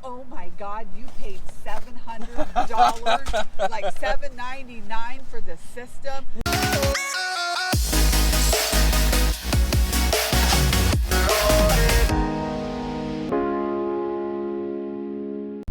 oh my God, you paid $700, like $799 for the system.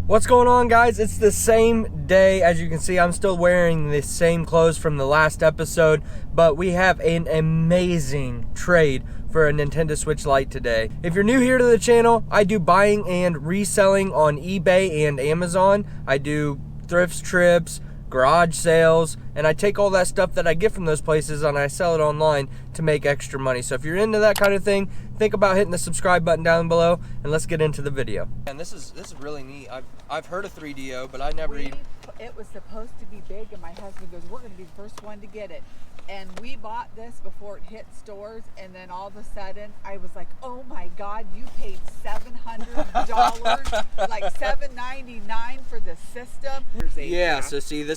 What's going on, guys? It's the same day. As you can see, I'm still wearing the same clothes from the last episode, but we have an amazing trade for a Nintendo Switch Lite today. If you're new here to the channel, I do buying and reselling on eBay and Amazon. I do thrift trips, garage sales, and I take all that stuff that I get from those places and I sell it online to make extra money. So if you're into that kind of thing, think about hitting the subscribe button down below, and let's get into the video. And this is really neat. I've heard of 3DO, but I never even... It was supposed to be big, and my husband goes, we're going to be the first one to get it. And we bought this before it hit stores, and then all of a sudden, I was like, oh my God, you paid $700, like $799 for the system. Yeah, so see,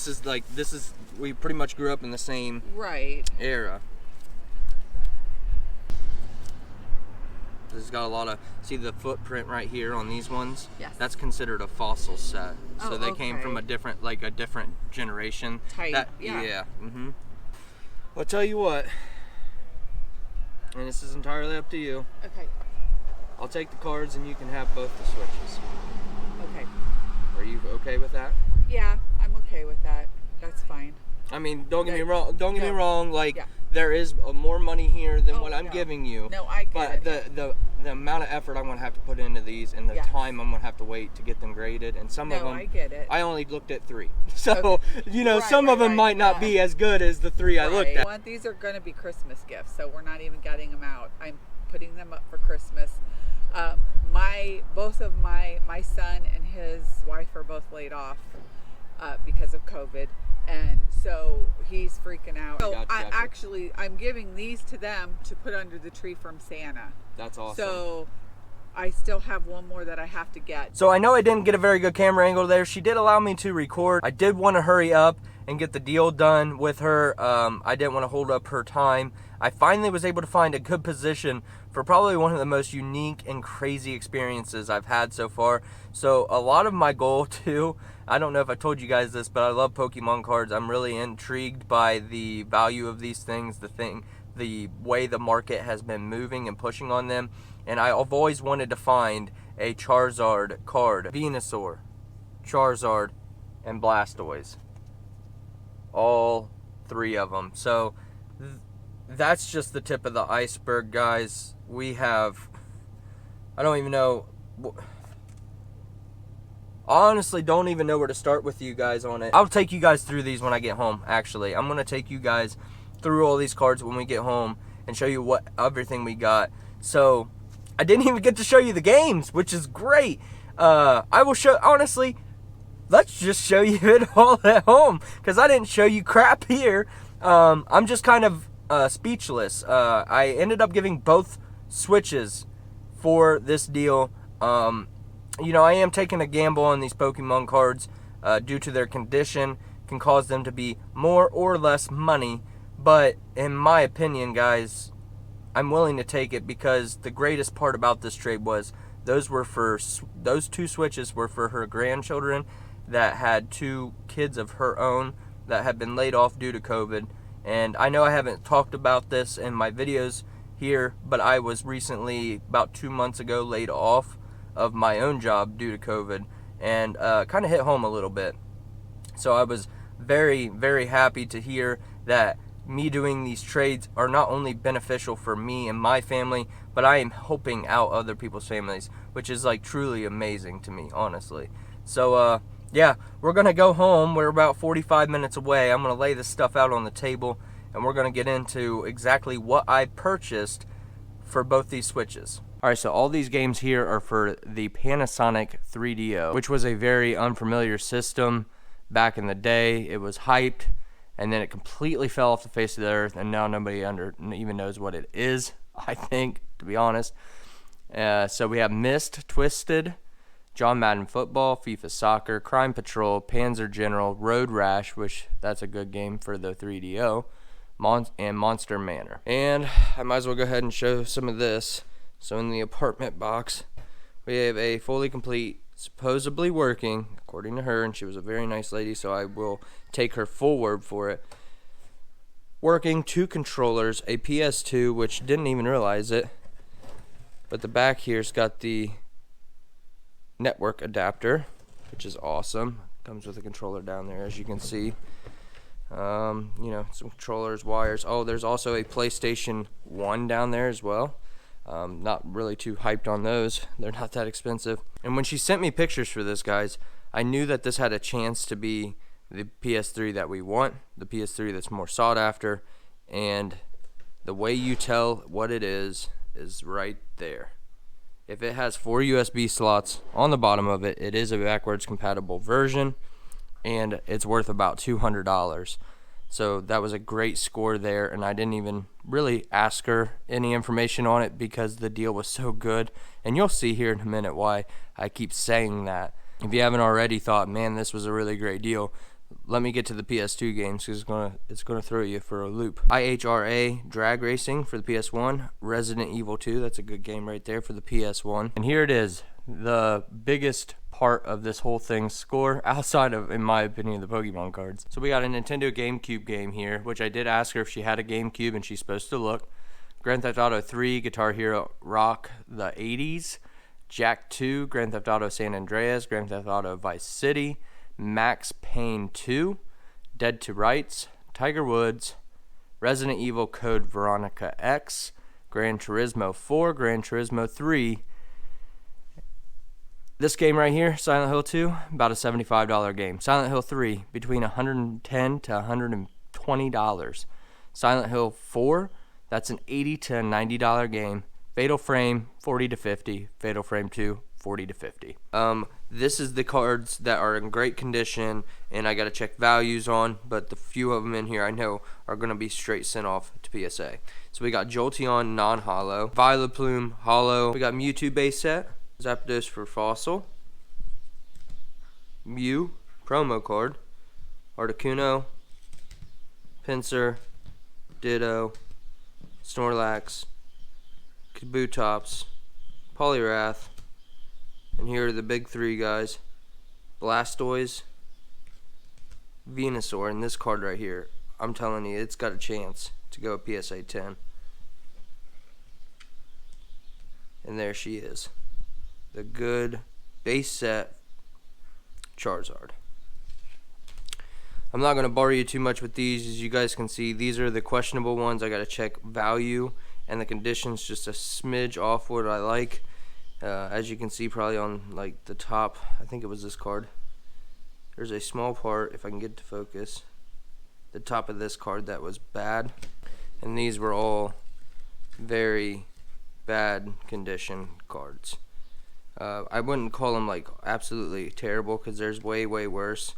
we pretty much grew up in the same era. This has got a lot of, see the footprint right here on these ones? Yes. That's considered a fossil set. So Oh, they came from a different generation. Type, yeah. Mm-hmm. Well, I'll tell you what, and this is entirely up to you. Okay. I'll take the cards and you can have both the switches. Okay. Are you okay with that? Yeah, I'm okay with that. That's fine. I mean, don't get me wrong. Don't get me wrong. Like, Yeah. there is more money here than what I'm no. giving you. No, I get but it. the amount of effort I'm gonna have to put into these, and the Yes. time I'm gonna have to wait to get them graded, and some of them, I get it. I only looked at 3. So you know, Right, some of them right, might not yeah. be as good as the 3 I looked at. These are going to be Christmas gifts, so we're not even getting them out. I'm putting them up for Christmas. Both of my son and his wife are both laid off because of COVID, and so he's freaking out. So Gotcha. I'm giving these to them to put under the tree from Santa. That's awesome. So I still have one more that I have to get. So I know I didn't get a very good camera angle there. She did allow me to record. I did want to hurry up and get the deal done with her. I didn't want to hold up her time. I finally was able to find a good position for probably one of the most unique and crazy experiences I've had so far. So a lot of my goal too, I don't know if I told you guys this, but I love Pokemon cards. I'm really intrigued by the value of these things, the way the market has been moving and pushing on them. And I've always wanted to find a Charizard card. Venusaur, Charizard, and Blastoise. All 3 of them. So that's just the tip of the iceberg, guys. We have, I don't even know, honestly don't even know where to start with you guys on it. I'll take you guys through these when I get home. Actually, I'm going to take you guys through all these cards when we get home and show you everything we got. So I didn't even get to show you the games, which is great. I will show, honestly, let's just show you it all at home, because I didn't show you crap here. I'm just kind of speechless. I ended up giving both Switches for this deal. You know, I am taking a gamble on these Pokemon cards due to their condition, can cause them to be more or less money. But in my opinion, guys, I'm willing to take it, because the greatest part about this trade was those 2 Switches were for her grandchildren that had 2 kids of her own that had been laid off due to COVID. And I know I haven't talked about this in my videos here, but I was recently, about 2 months ago, laid off of my own job due to COVID, and kind of hit home a little bit. So I was very, very happy to hear that me doing these trades are not only beneficial for me and my family, but I am helping out other people's families, which is like truly amazing to me, honestly. So yeah, we're gonna go home. We're about 45 minutes away. I'm gonna lay this stuff out on the table, and we're gonna get into exactly what I purchased for both these Switches. Alright, so all these games here are for the Panasonic 3DO, which was a very unfamiliar system back in the day. It was hyped, and then it completely fell off the face of the earth, and now nobody even knows what it is, I think, to be honest. So we have Myst, Twisted, John Madden Football, FIFA Soccer, Crime Patrol, Panzer General, Road Rash, which that's a good game for the 3DO, and Monster Manor. And I might as well go ahead and show some of this. So in the apartment box, we have a fully complete supposedly working, according to her, and she was a very nice lady, so I will take her full word for it. Working 2 controllers, a PS2, which didn't even realize it, but the back here's got the network adapter, which is awesome. Comes with a controller down there, as you can see. You know, some controllers, wires. Oh, there's also a PlayStation 1 down there as well. Not really too hyped on those. They're not that expensive. And when she sent me pictures for this, guys, I knew that this had a chance to be the PS3 that we want, the PS3 that's more sought after, and the way you tell what it is right there. If it has 4 USB slots on the bottom of it, it is a backwards compatible version, and it's worth about $200. So that was a great score there, and I didn't even really ask her any information on it because the deal was so good. And you'll see here in a minute why I keep saying that. If you haven't already thought, man, this was a really great deal, let me get to the PS2 games because it's gonna throw you for a loop. IHRA Drag Racing for the PS1, Resident Evil 2, that's a good game right there for the PS1. And here it is, the biggest part of this whole thing score outside of, in my opinion, the Pokemon cards. So we got a Nintendo GameCube game here, which I did ask her if she had a GameCube, and she's supposed to look. Grand Theft Auto 3, Guitar Hero Rock the 80s, Jack 2, Grand Theft Auto San Andreas, Grand Theft Auto Vice City, Max Payne 2, Dead to Rights, Tiger Woods, Resident Evil Code Veronica X, Gran Turismo 4, Gran Turismo 3. This game right here, Silent Hill 2, about a $75 game. Silent Hill 3, between $110 to $120. Silent Hill 4, that's an $80 to $90 game. Fatal Frame, $40 to $50. Fatal Frame 2, $40 to $50. This is the cards that are in great condition, and I got to check values on, but the few of them in here I know are going to be straight sent off to PSA. So we got Jolteon non-hollow, Vileplume hollow, we got Mewtwo base set, Zapdos for fossil, Mew promo card, Articuno, Pinsir, Ditto, Snorlax, Kabutops, Poliwrath, and here are the big 3 guys, Blastoise, Venusaur, and this card right here, I'm telling you, it's got a chance to go PSA 10. And there she is, the good base set Charizard. I'm not going to bore you too much with these. As you guys can see, these are the questionable ones. I got to check value and the conditions just a smidge off what I like. As you can see probably on like the top, I think it was this card, there's a small part, if I can get it to focus, the top of this card that was bad, and these were all very bad condition cards. I wouldn't call them like absolutely terrible because there's way worse,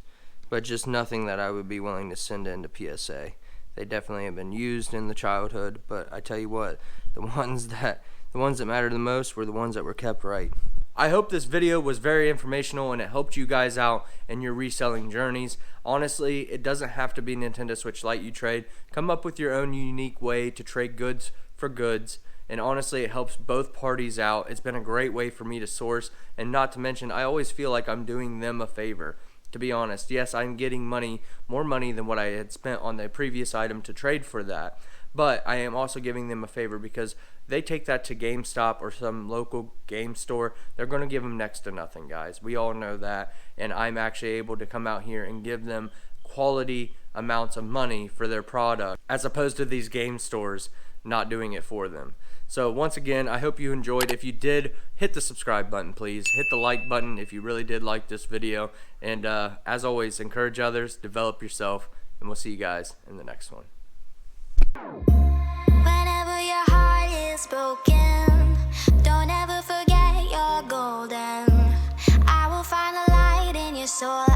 but just nothing that I would be willing to send into PSA. They definitely have been used in the childhood, but I tell you what, the ones that matter the most were the ones that were kept right. I hope this video was very informational and it helped you guys out in your reselling journeys. Honestly, it doesn't have to be Nintendo Switch Lite you trade. Come up with your own unique way to trade goods for goods. And honestly, it helps both parties out. It's been a great way for me to source, and not to mention, I always feel like I'm doing them a favor. To be honest, yes, I'm getting more money than what I had spent on the previous item to trade for that, but I am also giving them a favor because they take that to GameStop or some local game store, they're going to give them next to nothing, guys. We all know that, and I'm actually able to come out here and give them quality amounts of money for their product, as opposed to these game stores not doing it for them. So once again, I hope you enjoyed. If you did, hit the subscribe button, please. Hit the like button if you really did like this video. And as always, encourage others, develop yourself, and we'll see you guys in the next one. Whenever your heart is broken, don't ever forget you're golden. I will find the light in your soul.